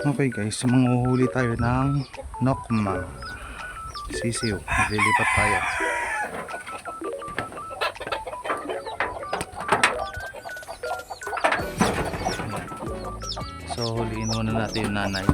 Okay guys, manguhuli tayo ng nokma, sisiw. Maglilipat tayo. So huliin muna natin yung nanay.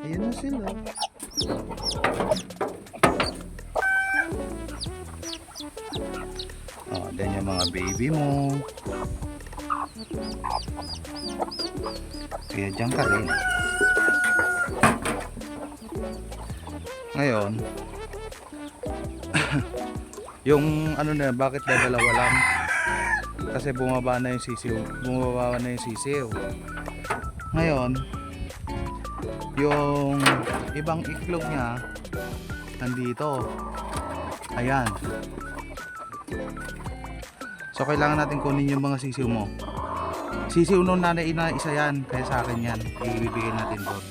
Ayan na sila. Oh, then yung mga baby mo. Kaya dyan ka rin. Ngayon, yung ano na, bakit dalawa lang? Kasi bumaba na yung sisiw. Bumaba na yung sisiw. Ngayon, yung ibang iklog niya nandito. Ayan. So kailangan natin kunin yung mga sisiw mo. Sisiw nung nanay na isa yan, kaya sa akin yan. Ibibigay natin doon.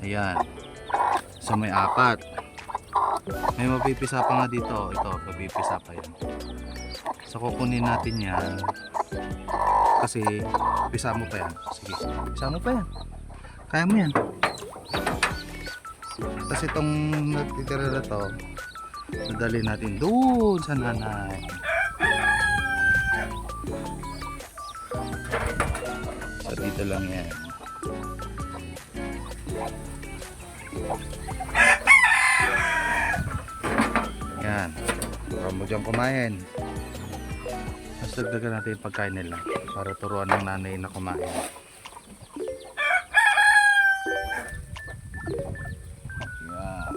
Ayan. So may apat. May mapipisa pa nga dito. Ito, mapipisa pa yan. So kukunin natin yan. Kasi pisa mo pa yan. Sige, pisa mo pa yan. Kaya mo yan. Tapos itong natitira na to, nadali natin doon sa nanay. So dito lang yan. Yan. Huwag mo dyan kumain. Mas dagdagan natin yung pagkain nila para turuan ng nanay na kumain. Yan.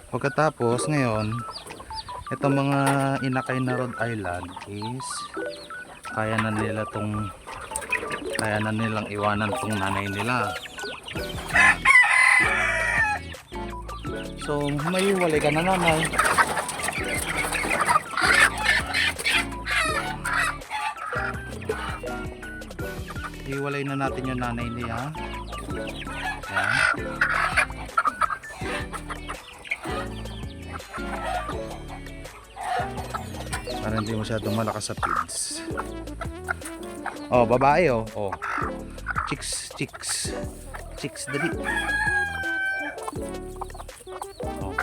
Pagkatapos ngayon, itong mga inakay na Rhode Island is kaya na nilang iwanan tong nanay nila. So may walay ka na nanay. Iwalay na natin yung nanay niya. Ayan. Para hindi masyadong malakas sa feeds. Oh, babae oh. Oh. Chicks, chicks. Chicks dali. Oh,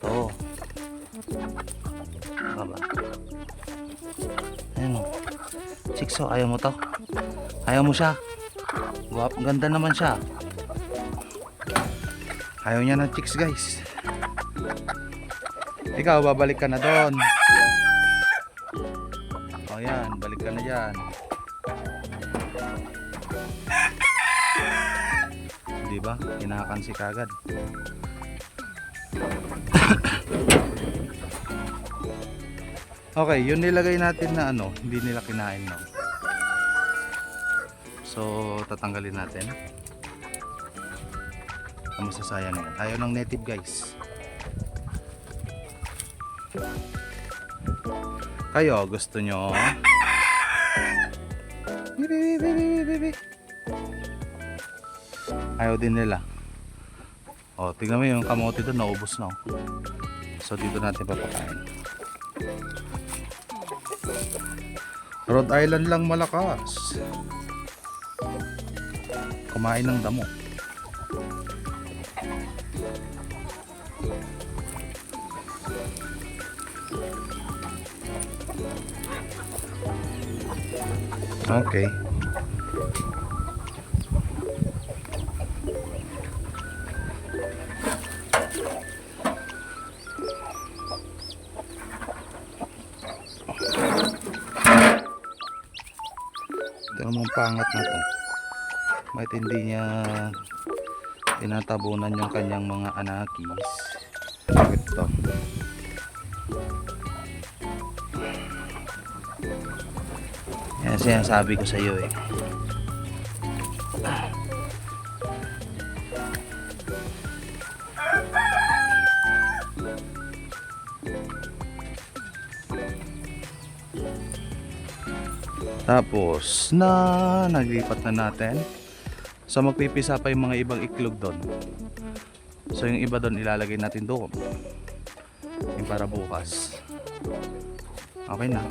to. Baba. Ayan oh. Chicks oh, ayaw mo to. Ayaw mo siya. Ganda naman siya. Ayaw niya ng chicks guys. Ikaw, babalik ka na doon. O yan, balik ka na dyan. Diba? Kinakansi kagad. Okay, yun nilagay natin na ano, hindi nila kinain no. So, tatanggalin natin. Ang masasayang yan. Ayaw ng native guys. Kayo, gusto nyo? Ayaw din nila. O, tingnan mo yung kamote doon, naubos na. So, dito natin papakain. Rhode Island lang malakas. Kumain ng damo. Okay. Ito namang pangat na to. Bakit hindi niya tinatabunan yung kanyang mga anakis? Ito. Yan sinasabi ko sa iyo eh. Tapos naglipat na natin. So magpipisa pa yung mga ibang iklog doon. So yung iba doon ilalagay natin doon. Yung para bukas. Okay na.